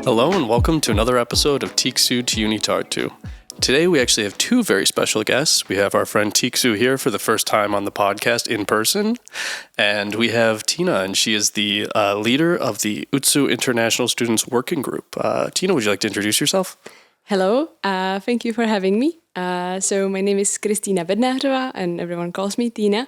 Hello and welcome to another episode of Tiksu to UniTartu. Today we actually have two very special guests. We have our friend Tiksu here for the first time on the podcast in person, and we have Tyna, and she is the leader of the UTSU International Students Working Group. Tyna, would you like to introduce yourself? Hello, thank you for having me. So my name is Kristina Bednahrova, and everyone calls me Tyna,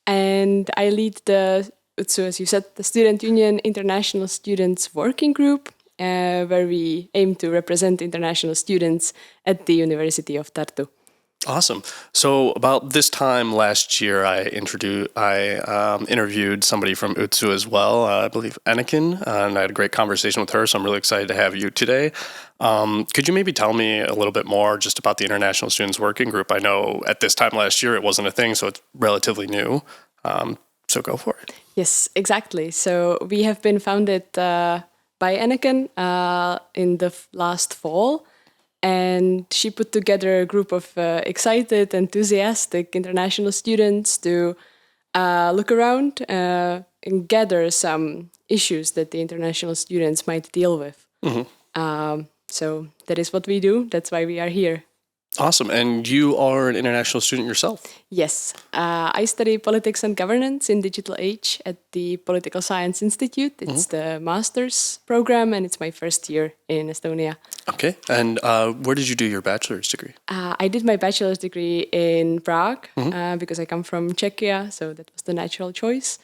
and I lead the UTSU, as you said, the Student Union International Students Working Group, where we aim to represent international students at the University of Tartu. Awesome. So about this time last year, I interviewed somebody from UTSU as well, I believe Anakin, and I had a great conversation with her, so I'm really excited to have you today. Could you maybe tell me a little bit more just about the International Students Working Group? I know at this time last year it wasn't a thing, so it's relatively new. So go for it. Yes, exactly. So we have been founded by Anakin in the last fall, and she put together a group of excited, enthusiastic international students to look around and gather some issues that the international students might deal with. Mm-hmm. So that is what we do. That's why we are here. Awesome. And you are an international student yourself? Yes. I study politics and governance in digital age at the Political Science Institute. It's the master's program, and it's my first year in Estonia. Okay. And where did you do your bachelor's degree? I did my bachelor's degree in Prague because I come from Czechia, so that was the natural choice.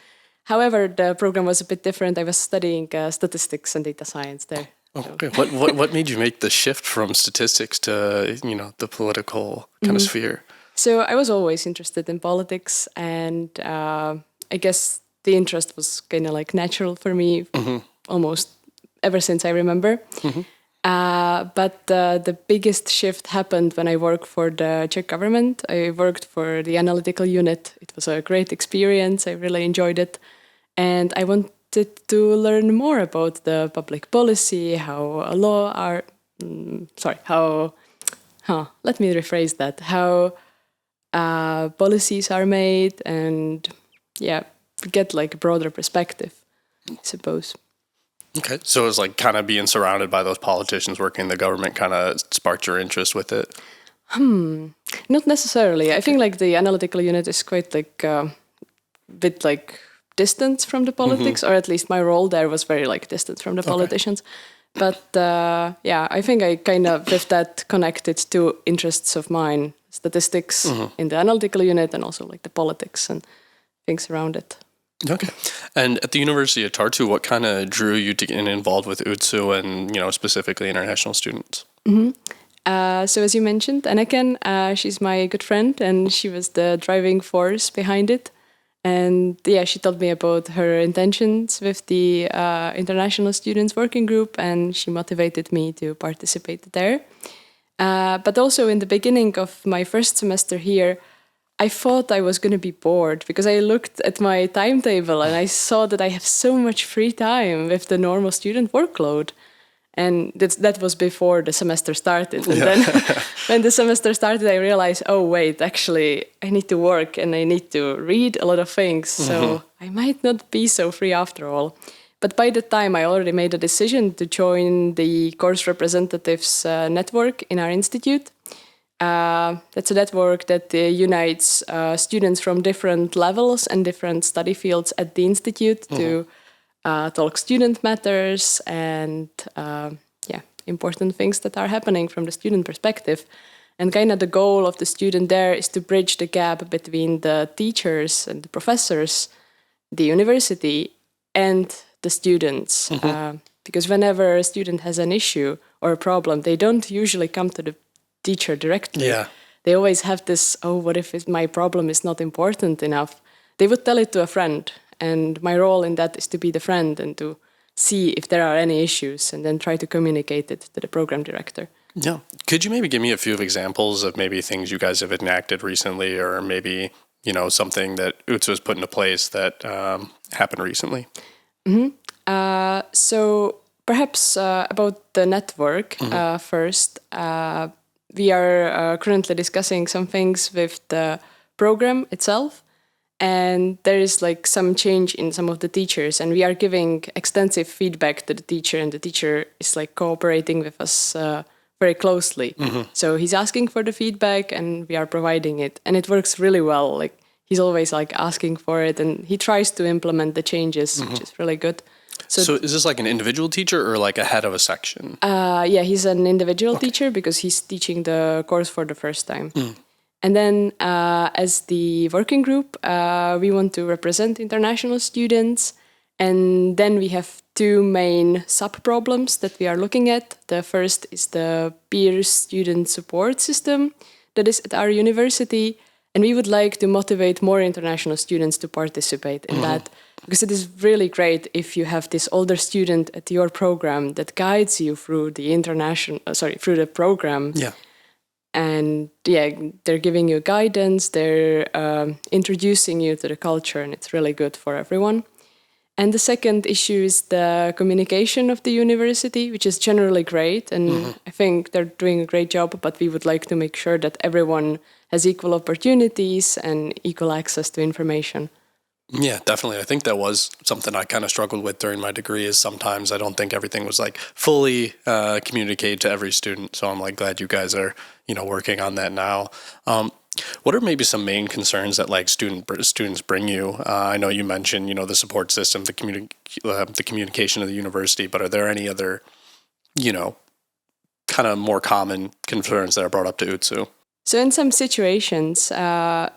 However, the program was a bit different. I was studying statistics and data science there. Okay. What made you make the shift from statistics to, the political kind of sphere? So I was always interested in politics, and I guess the interest was kind of like natural for me almost ever since I remember. But the biggest shift happened when I worked for the Czech government. I worked for the analytical unit. It was a great experience. I really enjoyed it. And I wanted to learn more about the public policy, how policies are made, and get like a broader perspective, I suppose. Okay, so it was like kind of being surrounded by those politicians working in the government kind of sparked your interest with it? Not necessarily. I think like the analytical unit is quite like a bit like distance from the politics, or at least my role there was very like distant from the politicians. But I think I kind of with that connected two interests of mine, statistics in the analytical unit and also like the politics and things around it. Okay. And at the University of Tartu, what kind of drew you to get involved with UTSU and, specifically international students? So as you mentioned, Anakin, she's my good friend, and she was the driving force behind it. And she told me about her intentions with the International Students Working Group, and she motivated me to participate there. But also in the beginning of my first semester here, I thought I was going to be bored because I looked at my timetable and I saw that I have so much free time with the normal student workload. And that was before the semester started. And then when the semester started, I realized, oh, wait, actually, I need to work and I need to read a lot of things. So I might not be so free after all. But by the time I already made a decision to join the course representatives network in our institute. That's a network that unites students from different levels and different study fields at the institute to talk student matters and important things that are happening from the student perspective. And kind of the goal of the student there is to bridge the gap between the teachers and the professors, the university, and the students. Because whenever a student has an issue or a problem, they don't usually come to the teacher directly. They always have this, what if my problem is not important enough? They would tell it to a friend. And my role in that is to be the friend and to see if there are any issues and then try to communicate it to the program director. Yeah. Could you maybe give me a few examples of maybe things you guys have enacted recently, or maybe, something that UTSU has put into place that happened recently? So perhaps about the network first. We are currently discussing some things with the program itself. And there is like some change in some of the teachers, and we are giving extensive feedback to the teacher, and the teacher is like cooperating with us very closely. So he's asking for the feedback and we are providing it, and it works really well. Like he's always like asking for it, and he tries to implement the changes, which is really good. So is this like an individual teacher or like a head of a section? Yeah, he's an individual teacher because he's teaching the course for the first time. And then as the working group, we want to represent international students. And then we have two main sub-problems that we are looking at. The first is the peer student support system that is at our university. And we would like to motivate more international students to participate in that. Because it is really great if you have this older student at your program that guides you through the through the program. Yeah. And yeah, they're giving you guidance, they're introducing you to the culture, and it's really good for everyone. And the second issue is the communication of the university, which is generally great. And I think they're doing a great job, but we would like to make sure that everyone has equal opportunities and equal access to information. Yeah, definitely. I think that was something I kind of struggled with during my degree, is sometimes I don't think everything was like fully communicated to every student. So I'm like glad you guys are, working on that now. What are maybe some main concerns that like students bring you? I know you mentioned, the support system, the communication of the university, but are there any other, kind of more common concerns that are brought up to UTSU? So in some situations,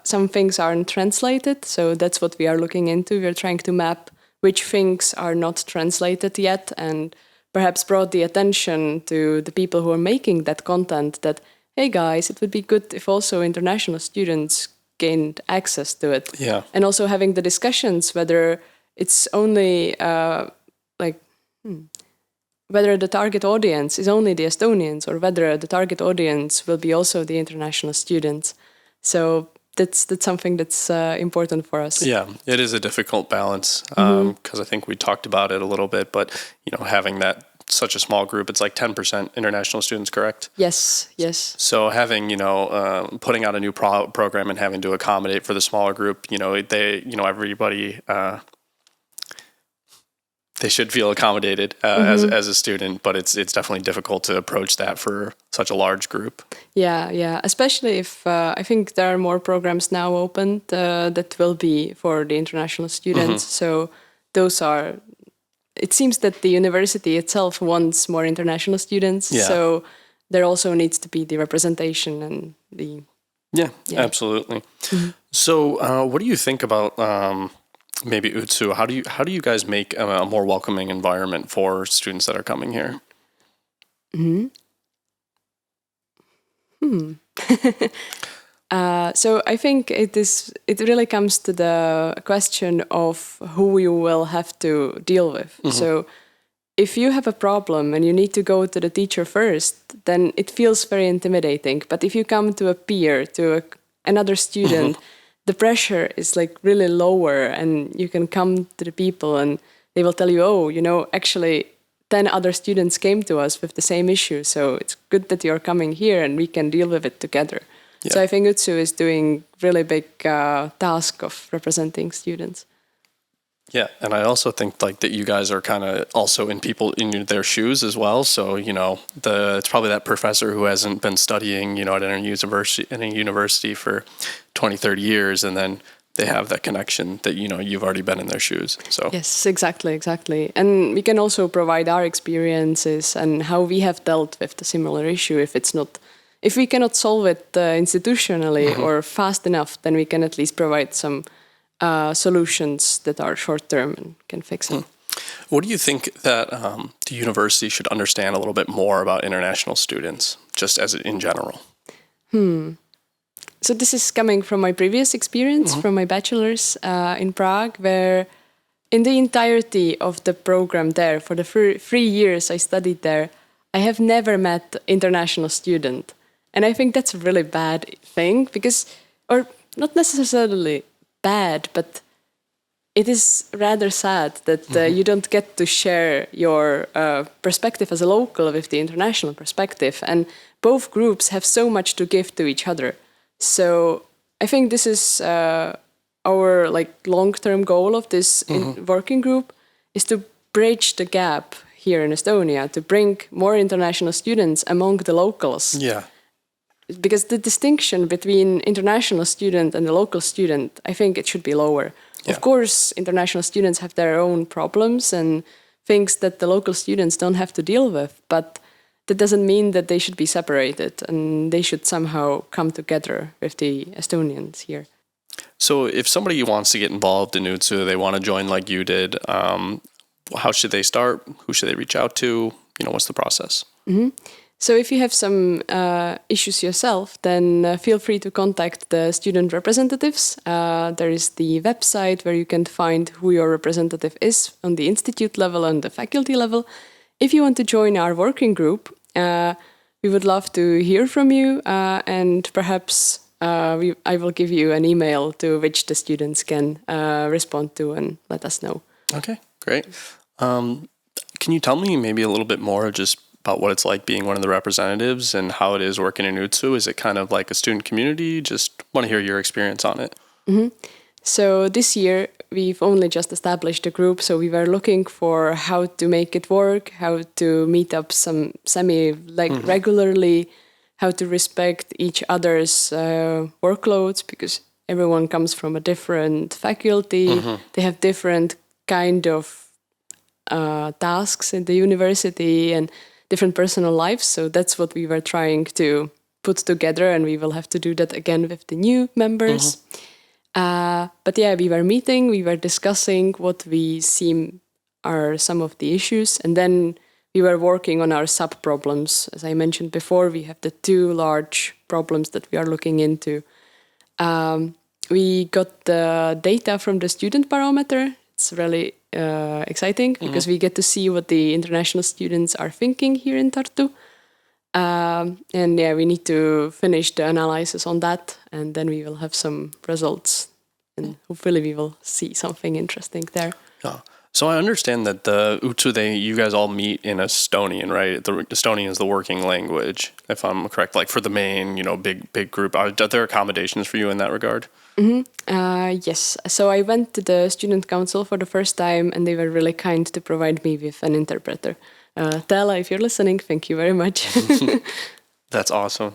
some things aren't translated. So that's what we are looking into. We're trying to map which things are not translated yet, and perhaps brought the attention to the people who are making that content that, hey guys, it would be good if also international students gained access to it. Yeah. And also having the discussions whether it's only whether the target audience is only the Estonians or whether the target audience will be also the international students. So that's something that's important for us. Yeah, it is a difficult balance because I think we talked about it a little bit, but having that such a small group, it's like 10% international students, correct? Yes. So having, putting out a new program and having to accommodate for the smaller group, everybody, they should feel accommodated as a student, but it's definitely difficult to approach that for such a large group. Yeah. Especially if I think there are more programs now opened that will be for the international students. So those are. It seems that the university itself wants more international students. Yeah. So there also needs to be the representation and the. Yeah. Absolutely. So what do you think about? Maybe UTSU, how do you guys make a more welcoming environment for students that are coming here? So I think it really comes to the question of who you will have to deal with. So if you have a problem and you need to go to the teacher first, then it feels very intimidating. But if you come to a peer, to another student, the pressure is like really lower, and you can come to the people and they will tell you, actually 10 other students came to us with the same issue. So it's good that you're coming here and we can deal with it together. Yeah. So I think UTSU is doing really big task of representing students. Yeah, and I also think like that you guys are kind of also in their shoes as well. So it's probably that professor who hasn't been studying at any university for 20, 30 years, and then they have that connection that you've already been in their shoes. So yes, exactly, and we can also provide our experiences and how we have dealt with the similar issue. If we cannot solve it institutionally or fast enough, then we can at least provide some solutions that are short-term and can fix it. What do you think that the university should understand a little bit more about international students, just as in general? So this is coming from my previous experience from my bachelor's in Prague, where in the entirety of the program there, for the 3 years I studied there, I have never met international student. And I think that's a really bad thing or not necessarily bad, but it is rather sad that you don't get to share your perspective as a local with the international perspective. And both groups have so much to give to each other. So I think this is our like long-term goal of this working group is to bridge the gap here in Estonia, to bring more international students among the locals. Yeah. Because the distinction between international student and the local student, I think it should be lower. Yeah. Of course, international students have their own problems and things that the local students don't have to deal with, but that doesn't mean that they should be separated and they should somehow come together with the Estonians here. So if somebody wants to get involved in UTSU, they want to join like you did, how should they start? Who should they reach out to? What's the process? So if you have some issues yourself, then feel free to contact the student representatives. There is the website where you can find who your representative is on the institute level and the faculty level. If you want to join our working group, we would love to hear from you, and perhaps I will give you an email to which the students can respond to and let us know. Okay, great. Can you tell me maybe a little bit more just about what it's like being one of the representatives and how it is working in UTSU? Is it kind of like a student community? Just want to hear your experience on it. So this year we've only just established a group, so we were looking for how to make it work, how to meet up some regularly, how to respect each other's workloads, because everyone comes from a different faculty. They have different kind of tasks in the university and different personal lives. So that's what we were trying to put together, and we will have to do that again with the new members. But yeah, we were meeting, we were discussing what we seem are some of the issues, and then we were working on our sub-problems. As I mentioned before, we have the two large problems that we are looking into. We got the data from the student barometer. It's really exciting because we get to see what the international students are thinking here in Tartu. And yeah, we need to finish the analysis on that, and then we will have some results, and hopefully we will see something interesting there. Yeah. So I understand that the UTSU, you guys all meet in Estonian, right? The Estonian is the working language, if I'm correct. Like for the main, big group. Are there accommodations for you in that regard? Yes. So I went to the student council for the first time, and they were really kind to provide me with an interpreter. Tela, if you're listening, thank you very much. That's awesome.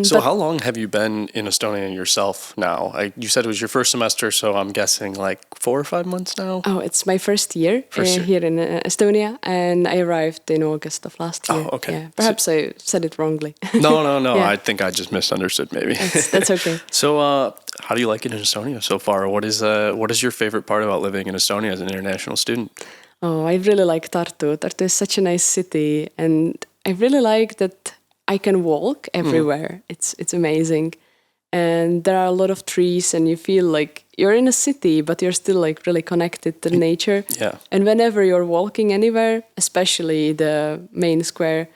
So how long have you been in Estonia yourself now? You said it was your first semester, so I'm guessing like 4 or 5 months now? Oh, it's my first year here in Estonia, and I arrived in August of last year. Oh, okay. Yeah, perhaps I said it wrongly. No. Yeah. I think I just misunderstood maybe. That's okay. So how do you like it in Estonia so far? What is your favorite part about living in Estonia as an international student? Oh, I really like Tartu. Tartu is such a nice city, and I really like that I can walk everywhere. It's amazing. And there are a lot of trees, and you feel like you're in a city, but you're still like really connected to nature. Yeah. And whenever you're walking anywhere, especially the main square,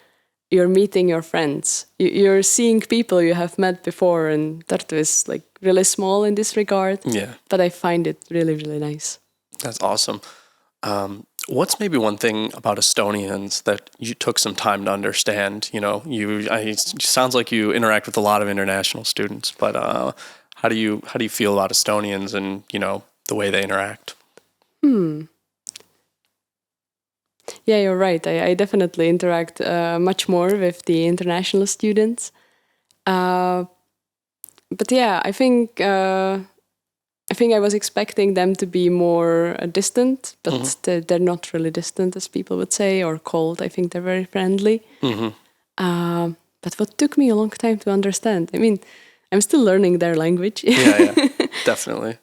you're meeting your friends. You're seeing people you have met before, and Tartu is like really small in this regard. Yeah. But I find it really, really nice. That's awesome. What's maybe one thing about Estonians that you took some time to understand? It sounds like you interact with a lot of international students, but how do you feel about Estonians and the way they interact? Yeah, you're right. I definitely interact much more with the international students. But yeah, I think I was expecting them to be more distant, but they're not really distant, as people would say, or cold. I think they're very friendly. But what took me a long time to understand, I mean, I'm still learning their language. Yeah, definitely.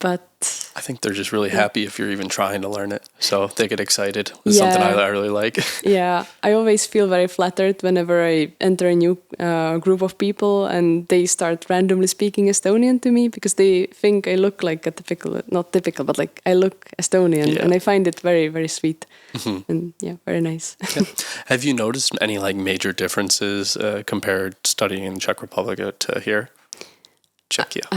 But I think they're just really happy if you're even trying to learn it. So they get excited. It's something I really like. Yeah, I always feel very flattered whenever I enter a new group of people and they start randomly speaking Estonian to me, because they think I look like a not typical, but like I look Estonian. Yeah. And I find it very, very sweet. And yeah, very nice. Yeah. Have you noticed any like major differences compared studying in Czech Republic to here? Czechia.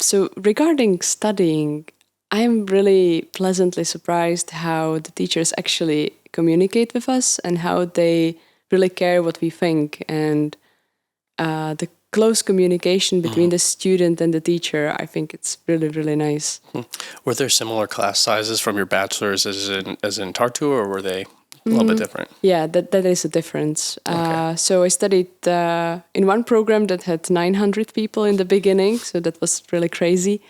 So regarding studying, I am really pleasantly surprised how the teachers actually communicate with us and how they really care what we think. And the close communication between the student and the teacher. I think it's really, really nice. Were there similar class sizes from your bachelor's as in Tartu, or were they a little bit different? Yeah, that is a difference. Okay. So I studied in one program that had 900 people in the beginning, so that was really crazy.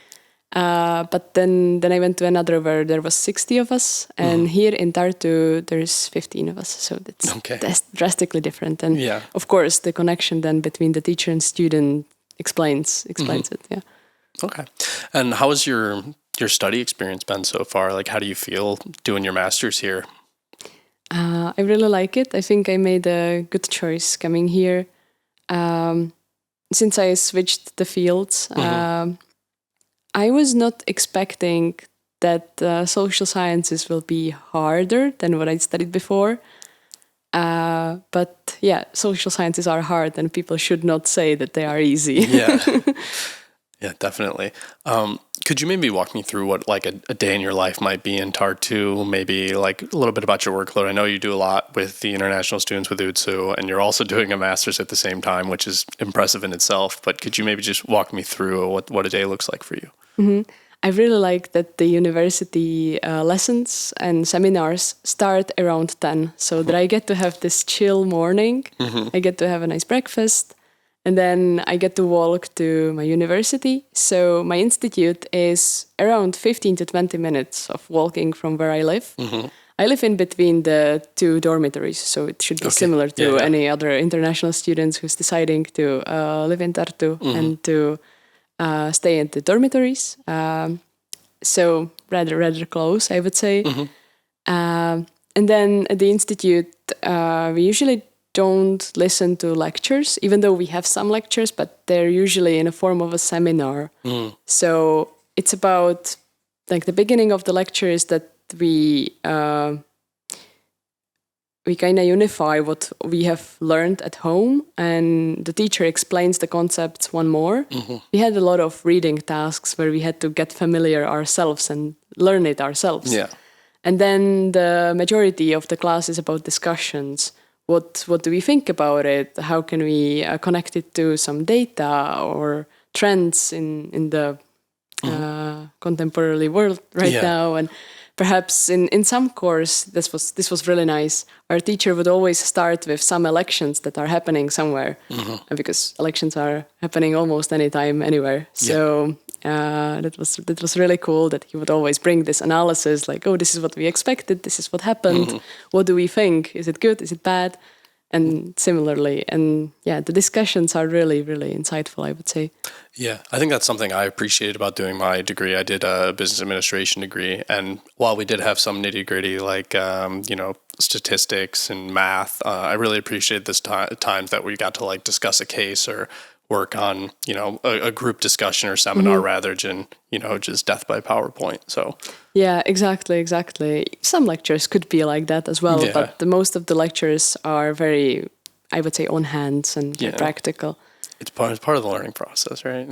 But then I went to another where there was 60 of us, and here in Tartu there's 15 of us, so that's drastically different. And of course the connection then between the teacher and student explains it. Yeah. Okay. And how has your study experience been so far? Like, how do you feel doing your master's here? I really like it. I think I made a good choice coming here. Since I switched the fields, I was not expecting that social sciences will be harder than what I studied before. But yeah, social sciences are hard, and people should not say that they are easy. Yeah, definitely. Could you maybe walk me through what like a day in your life might be in Tartu? Maybe like a little bit about your workload. I know you do a lot with the international students with UTSU, and you're also doing a master's at the same time, which is impressive in itself. But could you maybe just walk me through what a day looks like for you? I really like that the university lessons and seminars start around 10, so that I get to have this chill morning. I get to have a nice breakfast. And then I get to walk to my university. So my institute is around 15 to 20 minutes of walking from where I live. I live in between the two dormitories, so it should be similar to any other international students who's deciding to live in Tartu and to stay in the dormitories. So rather close, I would say. And then at the institute, we usually don't listen to lectures, even though we have some lectures, but they're usually in a form of a seminar. So it's about, like, the beginning of the lecture is that we kind of unify what we have learned at home, and the teacher explains the concepts one more. We had a lot of reading tasks where we had to get familiar ourselves and learn it ourselves. And then the majority of the class is about discussions. What do we think about it? How can we connect it to some data or trends in the contemporary world now? And perhaps in some course, this was really nice. Our teacher would always start with some elections that are happening somewhere, because elections are happening almost anytime, anywhere. So that was really cool that he would always bring this analysis, like, oh, this is what we expected, this is what happened, what do we think? Is it good? Is it bad? And similarly, and yeah, the discussions are really, really insightful, I would say. Yeah, I think that's something I appreciated about doing my degree. I did a business administration degree, and while we did have some nitty gritty, like statistics and math, I really appreciated this times that we got to like discuss a case or work on a group discussion or seminar rather than just death by PowerPoint. So yeah, exactly. Some lectures could be like that as well, but the most of the lectures are very, I would say, on hands and practical. It's part of the learning process, right?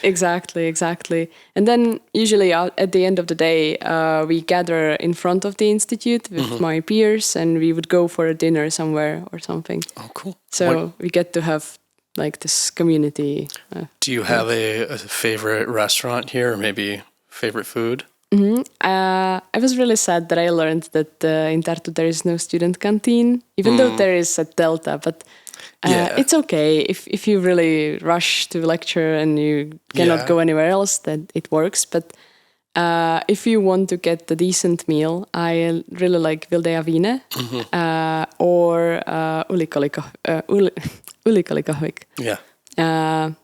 Exactly. And then usually at the end of the day, we gather in front of the institute with my peers, and we would go for a dinner somewhere or something. Oh, cool. So we get to have like this community. Do you have a favorite restaurant here, or maybe favorite food? I was really sad that I learned that in Tartu there is no student canteen, even though there is at Delta, but it's okay. If you really rush to lecture and you cannot go anywhere else, then it works. But if you want to get a decent meal, I really like Vilde Vine or Ulikallikahvik.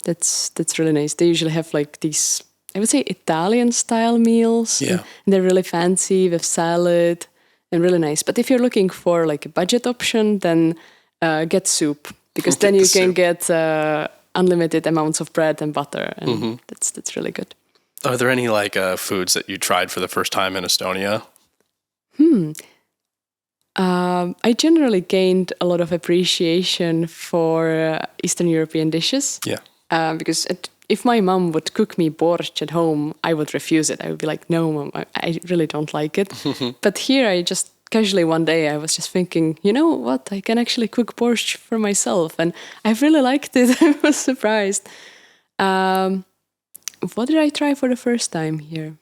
That's really nice. They usually have like these, I would say, Italian style meals. And they're really fancy with salad and really nice. But if you're looking for like a budget option, then get soup, because then you can get unlimited amounts of bread and butter, and that's really good. Are there any like foods that you tried for the first time in Estonia? I generally gained a lot of appreciation for Eastern European dishes. Because if my mom would cook me borscht at home, I would refuse it. I would be like, no, mom, I really don't like it. But here I just casually one day I was just thinking, you know what, I can actually cook borscht for myself, and I really liked it. I was surprised. What did I try for the first time here?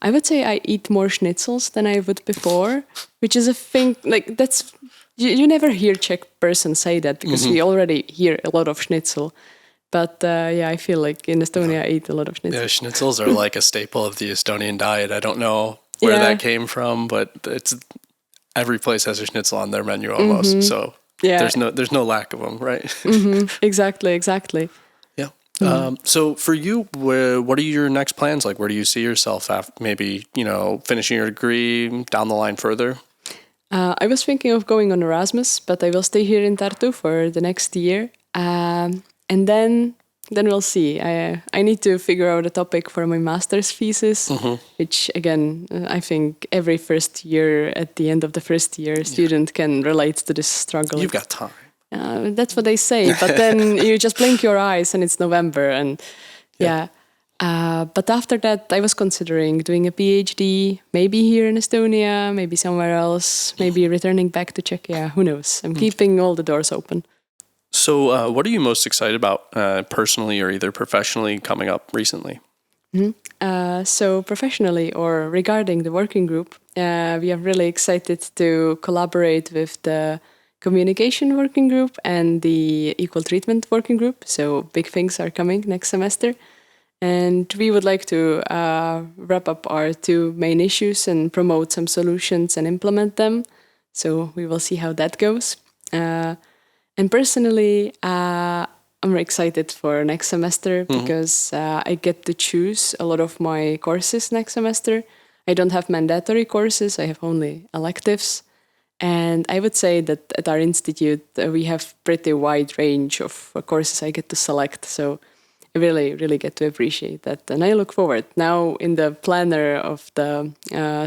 I would say I eat more schnitzels than I would before, which is a thing, like that's, you never hear Czech person say that because we already hear a lot of schnitzel. But I feel like in Estonia I eat a lot of schnitzel. Yeah, schnitzels are like a staple of the Estonian diet. I don't know where that came from, but it's every place has a schnitzel on their menu almost. So there's no lack of them, right? Exactly. Yeah. So for you, what are your next plans? Like, where do you see yourself after maybe, finishing your degree down the line further? I was thinking of going on Erasmus, but I will stay here in Tartu for the next year. And then we'll see. I need to figure out a topic for my master's thesis, which again, I think every first year, at the end of the first year, student can relate to this struggle. You've got time. That's what they say, but then you just blink your eyes and it's November, and but after that I was considering doing a PhD, maybe here in Estonia, maybe somewhere else, maybe returning back to Czechia, who knows. I'm keeping all the doors open. So what are you most excited about personally or either professionally coming up recently? So professionally or regarding the working group, we are really excited to collaborate with the communication working group and the equal treatment working group. So big things are coming next semester. And we would like to wrap up our two main issues and promote some solutions and implement them. So we will see how that goes. And personally, I'm excited for next semester because I get to choose a lot of my courses next semester. I don't have mandatory courses, I have only electives. And I would say that at our institute, we have pretty wide range of courses I get to select. So I really, really get to appreciate that. And I look forward. Now in the planner of the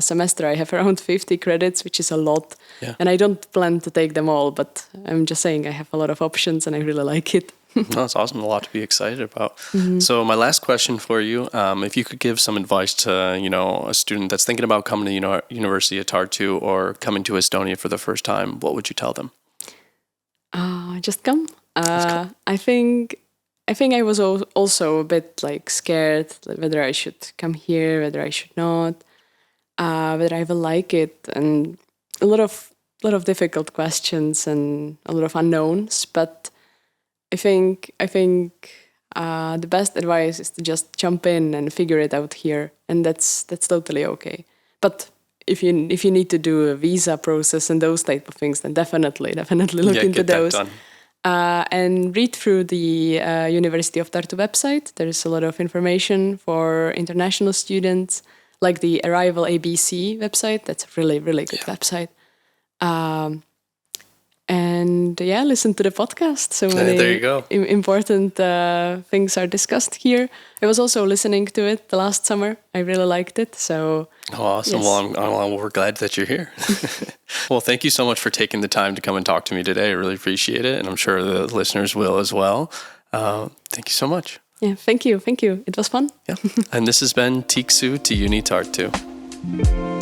semester, I have around 50 credits, which is a lot. Yeah. And I don't plan to take them all, but I'm just saying I have a lot of options and I really like it. That's awesome. A lot to be excited about. So my last question for you, if you could give some advice to, a student that's thinking about coming to University of Tartu or coming to Estonia for the first time, what would you tell them? Just come. I think I was also a bit like scared whether I should come here, whether I should not, whether I will like it, and a lot of difficult questions and a lot of unknowns. But I think the best advice is to just jump in and figure it out here, and that's totally okay. But if you need to do a visa process and those type of things, then definitely look into those. That done. And read through the University of Tartu website. There's a lot of information for international students, like the Arrival ABC website. That's a really, really good website. And listen to the podcast. So many there you go. Important things are discussed here. I was also listening to it the last summer. I really liked it. So awesome. Yes. Well, we're glad that you're here. Well, thank you so much for taking the time to come and talk to me today. I really appreciate it, and I'm sure the listeners will as well. Thank you so much. Yeah, thank you. It was fun. Yeah. And this has been Tiksu to UniTartu.